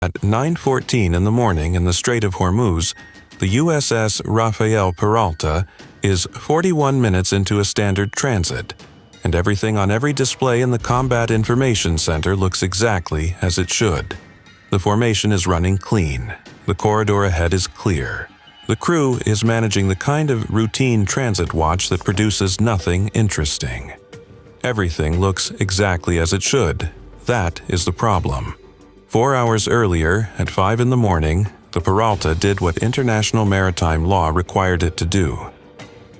At 9:14 in the morning in the Strait of Hormuz, the USS Rafael Peralta is 41 minutes into a standard transit, and everything on every display in the Combat Information Center looks exactly as it should. The formation is running clean. The corridor ahead is clear. The crew is managing the kind of routine transit watch that produces nothing interesting. Everything looks exactly as it should. That is the problem. 4 hours earlier, at 5 in the morning, the Peralta did what international maritime law required it to do.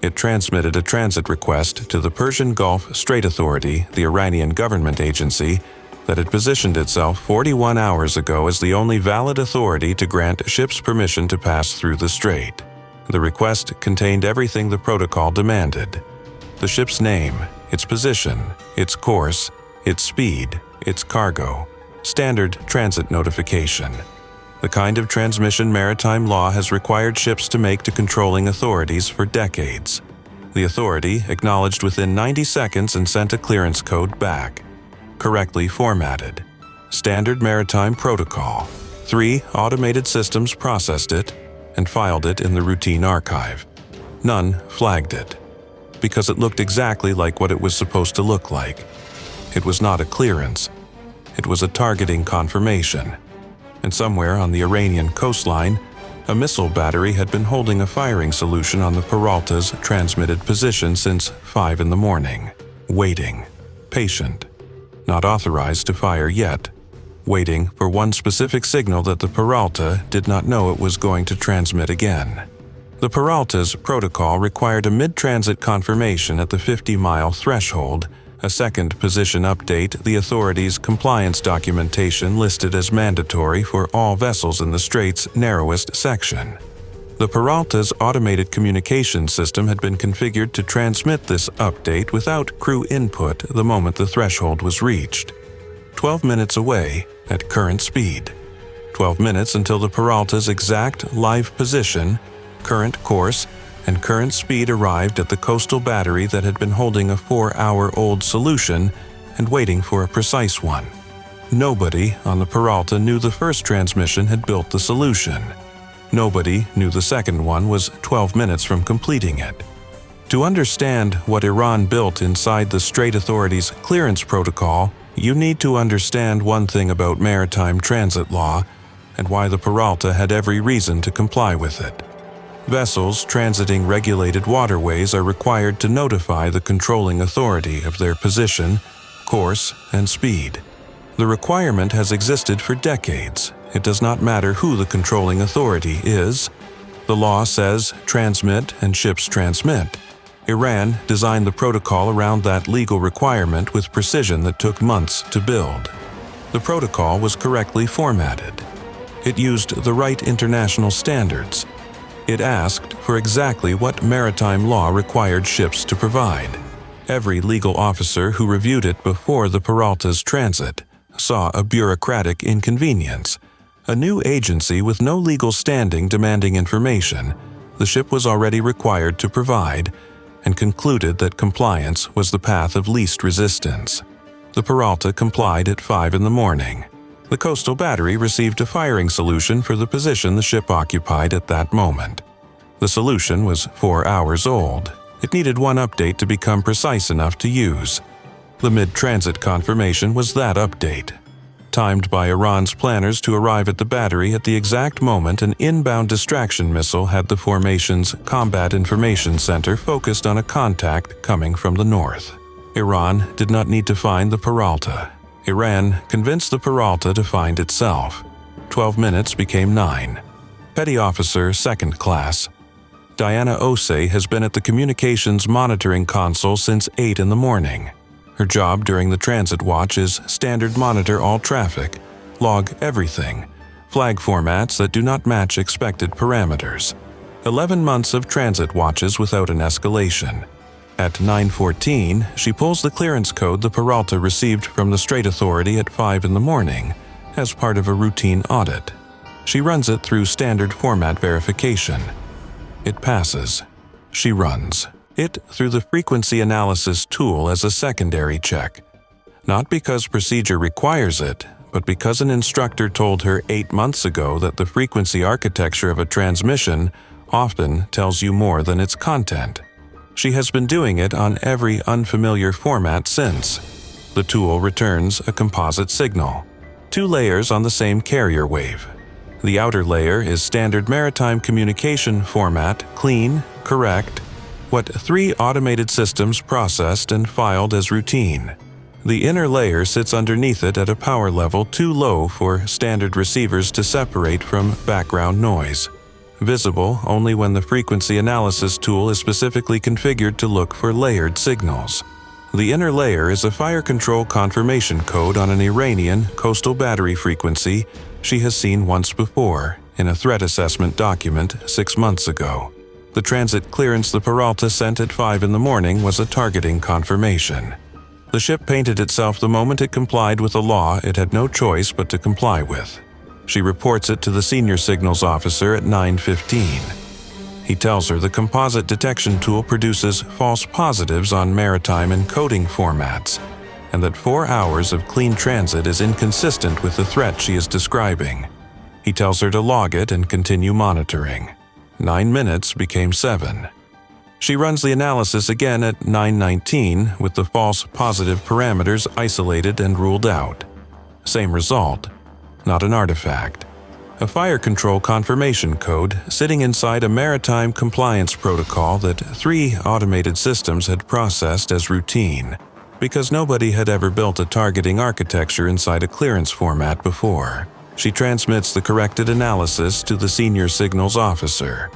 It transmitted a transit request to the Persian Gulf Strait Authority, the Iranian government agency, that had positioned itself 41 hours ago as the only valid authority to grant ships permission to pass through the strait. The request contained everything the protocol demanded: the ship's name, its position, its course, its speed, its cargo, standard transit notification. The kind of transmission maritime law has required ships to make to controlling authorities for decades. The authority acknowledged within 90 seconds and sent a clearance code back. Correctly formatted. Standard maritime protocol. 3 automated systems processed it and filed it in the routine archive. None flagged it, because it looked exactly like what it was supposed to look like. It was not a clearance. It was a targeting confirmation. And somewhere on the Iranian coastline, a missile battery had been holding a firing solution on the Peralta's transmitted position since 5 in the morning. Waiting. Patient. Not authorized to fire yet, waiting for one specific signal that the Peralta did not know it was going to transmit again. The Peralta's protocol required a mid-transit confirmation at the 50-mile threshold, a second position update, the authority's compliance documentation listed as mandatory for all vessels in the strait's narrowest section. The Peralta's automated communication system had been configured to transmit this update without crew input the moment the threshold was reached. 12 minutes away at current speed. 12 minutes until the Peralta's exact live position, current course, and current speed arrived at the coastal battery that had been holding a 4-hour-old solution and waiting for a precise one. Nobody on the Peralta knew the first transmission had built the solution. Nobody knew the second one was 12 minutes from completing it. To understand what Iran built inside the Strait Authority's clearance protocol, you need to understand one thing about maritime transit law and why the Peralta had every reason to comply with it. Vessels transiting regulated waterways are required to notify the controlling authority of their position, course, and speed. The requirement has existed for decades. It does not matter who the controlling authority is. The law says transmit and ships transmit. Iran designed the protocol around that legal requirement with precision that took months to build. The protocol was correctly formatted. It used the right international standards. It asked for exactly what maritime law required ships to provide. Every legal officer who reviewed it before the Peralta's transit saw a bureaucratic inconvenience. A new agency with no legal standing demanding information, the ship was already required to provide, and concluded that compliance was the path of least resistance. The Peralta complied at 5 in the morning. The coastal battery received a firing solution for the position the ship occupied at that moment. The solution was 4 hours old. It needed one update to become precise enough to use. The mid-transit confirmation was that update, timed by Iran's planners to arrive at the battery at the exact moment an inbound distraction missile had the formation's Combat Information Center focused on a contact coming from the north. Iran did not need to find the Peralta. Iran convinced the Peralta to find itself. 12 minutes became 9. Petty Officer, 2nd Class. Diana Osei has been at the communications monitoring console since 8 in the morning. Her job during the transit watch is standard monitor all traffic, log everything, flag formats that do not match expected parameters. 11 months of transit watches without an escalation. At 9:14, she pulls the clearance code the Peralta received from the Strait Authority at 5 in the morning as part of a routine audit. She runs it through standard format verification. It passes. She runs it through the frequency analysis tool as a secondary check, not because procedure requires it, but because an instructor told her 8 months ago that the frequency architecture of a transmission often tells you more than its content. She has been doing it on every unfamiliar format since. The tool returns a composite signal, 2 layers on the same carrier wave. The outer layer is standard maritime communication format, clean, correct, what 3 automated systems processed and filed as routine. The inner layer sits underneath it at a power level too low for standard receivers to separate from background noise, visible only when the frequency analysis tool is specifically configured to look for layered signals. The inner layer is a fire control confirmation code on an Iranian coastal battery frequency she has seen once before in a threat assessment document 6 months ago. The transit clearance the Peralta sent at 5 in the morning was a targeting confirmation. The ship painted itself the moment it complied with a law it had no choice but to comply with. She reports it to the senior signals officer at 9:15. He tells her the composite detection tool produces false positives on maritime encoding formats, and that 4 hours of clean transit is inconsistent with the threat she is describing. He tells her to log it and continue monitoring. 9 minutes became 7. She runs the analysis again at 9:19 with the false positive parameters isolated and ruled out. Same result. Not an artifact. A fire control confirmation code sitting inside a maritime compliance protocol that 3 automated systems had processed as routine, because nobody had ever built a targeting architecture inside a clearance format before. She transmits the corrected analysis to the senior signals officer.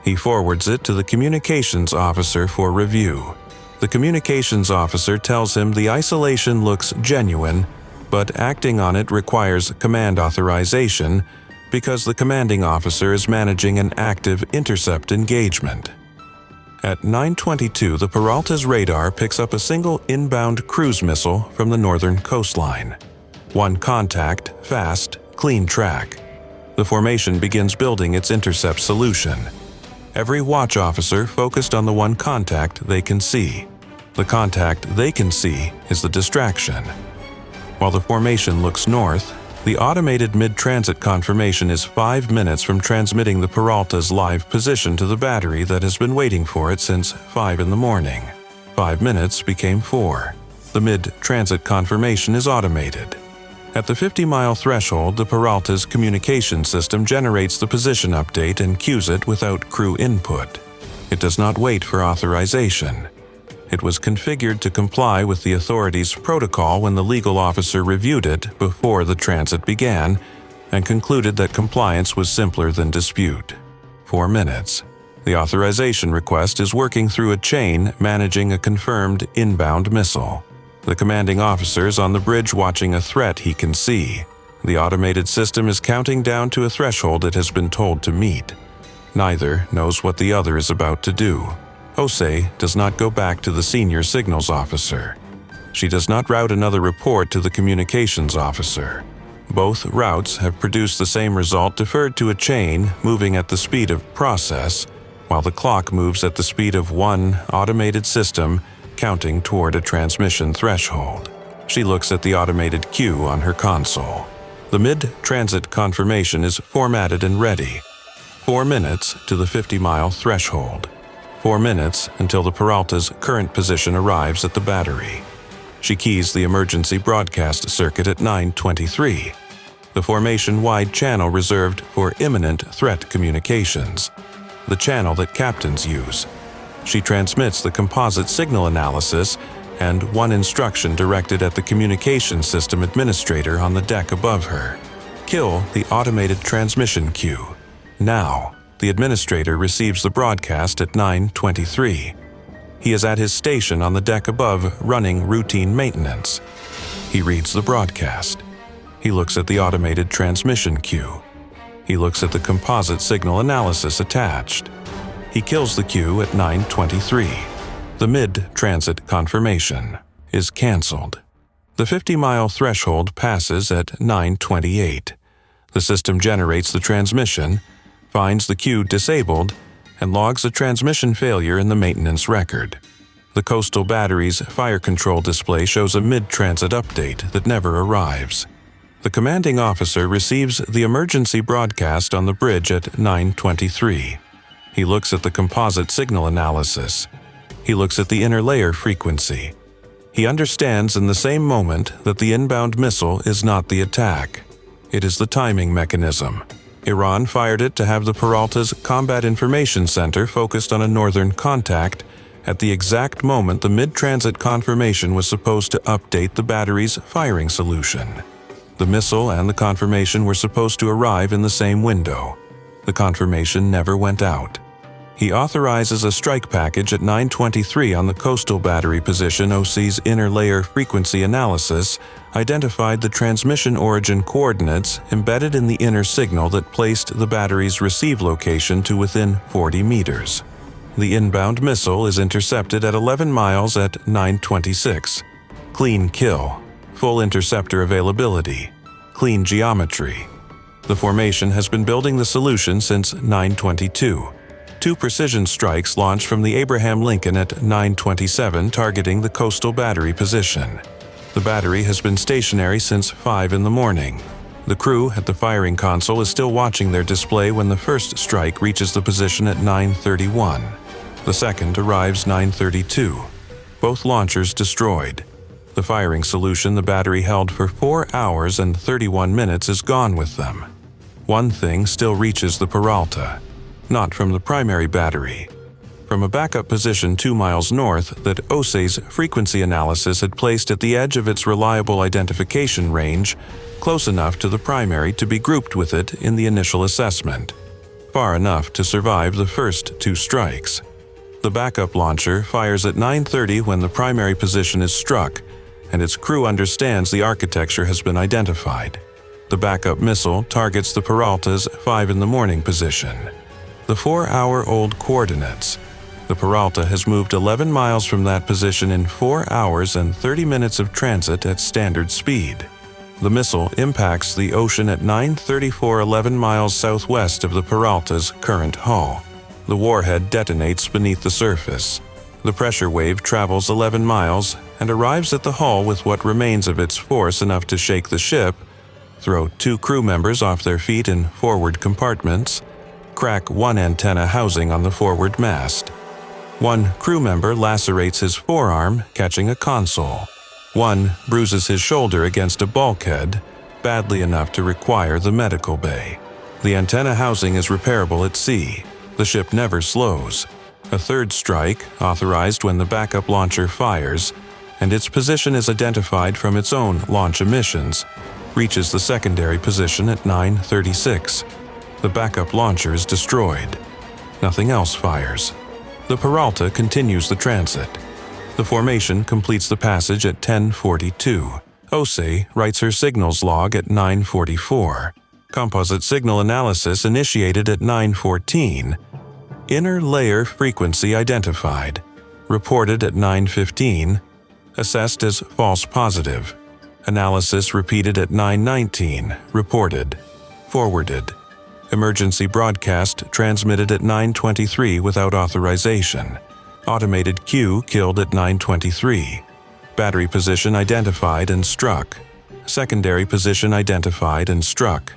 He forwards it to the communications officer for review. The communications officer tells him the isolation looks genuine, but acting on it requires command authorization because the commanding officer is managing an active intercept engagement. At 9:22, the Peralta's radar picks up a single inbound cruise missile from the northern coastline. 1 contact, fast, clean track. The formation begins building its intercept solution. Every watch officer focused on the 1 contact they can see. The contact they can see is the distraction. While the formation looks north, the automated mid-transit confirmation is 5 minutes from transmitting the Peralta's live position to the battery that has been waiting for it since 5 in the morning. 5 minutes became 4. The mid-transit confirmation is automated. At the 50-mile threshold, the Peralta's communication system generates the position update and queues it without crew input. It does not wait for authorization. It was configured to comply with the authority's protocol when the legal officer reviewed it before the transit began and concluded that compliance was simpler than dispute. 4 minutes. The authorization request is working through a chain managing a confirmed inbound missile. The commanding officer is on the bridge watching a threat he can see. The automated system is counting down to a threshold it has been told to meet. Neither knows what the other is about to do. Osei does not go back to the senior signals officer. She does not route another report to the communications officer. Both routes have produced the same result deferred to a chain moving at the speed of process, while the clock moves at the speed of 1 automated system counting toward a transmission threshold. She looks at the automated queue on her console. The mid-transit confirmation is formatted and ready. 4 minutes to the 50-mile threshold. 4 minutes until the Peralta's current position arrives at the battery. She keys the emergency broadcast circuit at 9:23, the formation-wide channel reserved for imminent threat communications, the channel that captains use. She transmits the composite signal analysis and 1 instruction directed at the communication system administrator on the deck above her. Kill the automated transmission queue. Now. The administrator receives the broadcast at 9:23. He is at his station on the deck above running routine maintenance. He reads the broadcast. He looks at the automated transmission queue. He looks at the composite signal analysis attached. He kills the queue at 9:23. The mid-transit confirmation is canceled. The 50-mile threshold passes at 9:28. The system generates the transmission, finds the queue disabled, and logs a transmission failure in the maintenance record. The coastal battery's fire control display shows a mid-transit update that never arrives. The commanding officer receives the emergency broadcast on the bridge at 9:23. He looks at the composite signal analysis. He looks at the inner layer frequency. He understands in the same moment that the inbound missile is not the attack. It is the timing mechanism. Iran fired it to have the Peralta's Combat Information Center focused on a northern contact at the exact moment the mid-transit confirmation was supposed to update the battery's firing solution. The missile and the confirmation were supposed to arrive in the same window. The confirmation never went out. He authorizes a strike package at 9:23 on the coastal battery position. Osei's inner layer frequency analysis identified the transmission origin coordinates embedded in the inner signal that placed the battery's receive location to within 40 meters. The inbound missile is intercepted at 11 miles at 9:26. Clean kill, full interceptor availability, clean geometry. The formation has been building the solution since 9:22. 2 precision strikes launched from the Abraham Lincoln at 9:27 targeting the coastal battery position. The battery has been stationary since 5 in the morning. The crew at the firing console is still watching their display when the first strike reaches the position at 9:31. The second arrives 9:32. Both launchers destroyed. The firing solution the battery held for 4 hours and 31 minutes is gone with them. One thing still reaches the Peralta. Not from the primary battery. From a backup position 2 miles north that Osei's frequency analysis had placed at the edge of its reliable identification range, close enough to the primary to be grouped with it in the initial assessment. Far enough to survive the first 2 strikes. The backup launcher fires at 9:30 when the primary position is struck, and its crew understands the architecture has been identified. The backup missile targets the Peralta's 5 in the morning position. The 4-hour-old coordinates. The Peralta has moved 11 miles from that position in 4 hours and 30 minutes of transit at standard speed. The missile impacts the ocean at 9:34, 11 miles southwest of the Peralta's current hull. The warhead detonates beneath the surface. The pressure wave travels 11 miles and arrives at the hull with what remains of its force enough to shake the ship, throw 2 crew members off their feet in forward compartments, crack 1 antenna housing on the forward mast. 1 crew member lacerates his forearm, catching a console. 1 bruises his shoulder against a bulkhead, badly enough to require the medical bay. The antenna housing is repairable at sea. The ship never slows. A 3rd strike, authorized when the backup launcher fires, and its position is identified from its own launch emissions, reaches the secondary position at 9:36. The backup launcher is destroyed. Nothing else fires. The Peralta continues the transit. The formation completes the passage at 10:42. Osei writes her signals log at 9:44. Composite signal analysis initiated at 9:14. Inner layer frequency identified. Reported at 9:15. Assessed as false positive. Analysis repeated at 9:19. Reported. Forwarded. Emergency broadcast transmitted at 9:23 without authorization. Automated queue killed at 9:23. Battery position identified and struck. Secondary position identified and struck.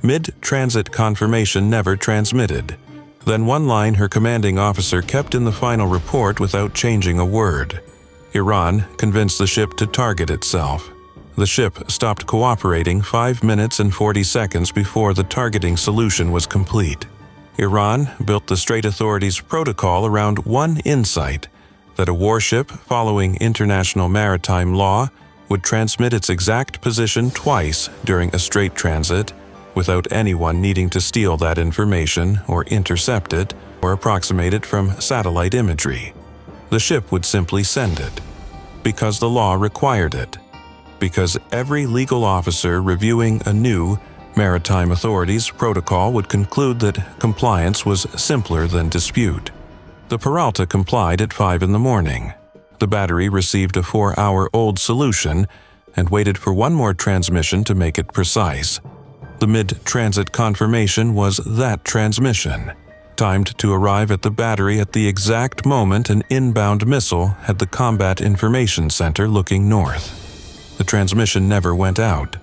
Mid-transit confirmation never transmitted. Then one line her commanding officer kept in the final report without changing a word. Iran convinced the ship to target itself. The ship stopped cooperating 5 minutes and 40 seconds before the targeting solution was complete. Iran built the Strait Authority's protocol around one insight, that a warship, following international maritime law, would transmit its exact position twice during a strait transit, without anyone needing to steal that information or intercept it or approximate it from satellite imagery. The ship would simply send it, because the law required it. Because every legal officer reviewing a new maritime authorities protocol would conclude that compliance was simpler than dispute. The Peralta complied at 5 in the morning. The battery received a 4-hour-old solution and waited for one more transmission to make it precise. The mid-transit confirmation was that transmission, timed to arrive at the battery at the exact moment an inbound missile had the Combat Information Center looking north. The transmission never went out.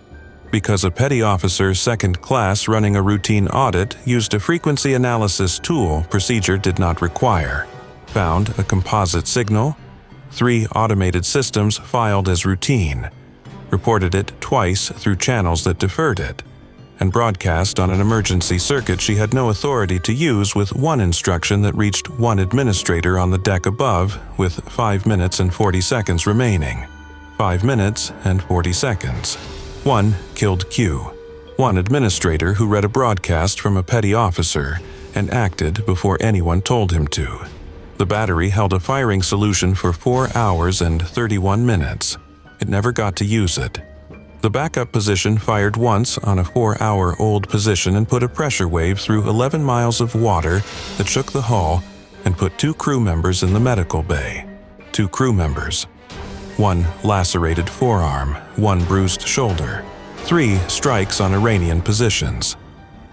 because a petty officer second class running a routine audit used a frequency analysis tool procedure did not require, found a composite signal, 3 automated systems filed as routine, reported it twice through channels that deferred it, and broadcast on an emergency circuit she had no authority to use with one instruction that reached one administrator on the deck above with 5 minutes and 40 seconds remaining. 5 minutes and 40 seconds. 1 killed Q, one administrator who read a broadcast from a petty officer and acted before anyone told him to. The battery held a firing solution for 4 hours and 31 minutes. It never got to use it. The backup position fired once on a 4-hour-old position and put a pressure wave through 11 miles of water that shook the hull and put 2 crew members in the medical bay. 2 crew members. 1 lacerated forearm, 1 bruised shoulder, 3 strikes on Iranian positions.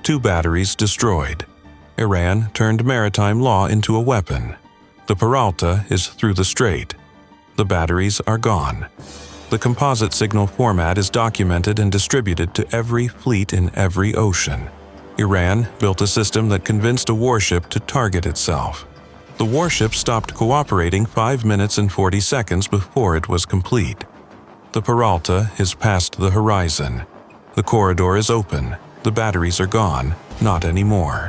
2 batteries destroyed. Iran turned maritime law into a weapon. The Peralta is through the strait. The batteries are gone. The composite signal format is documented and distributed to every fleet in every ocean. Iran built a system that convinced a warship to target itself. The warship stopped cooperating 5 minutes and 40 seconds before it was complete. The Peralta is past the horizon. The corridor is open. The batteries are gone. Not anymore.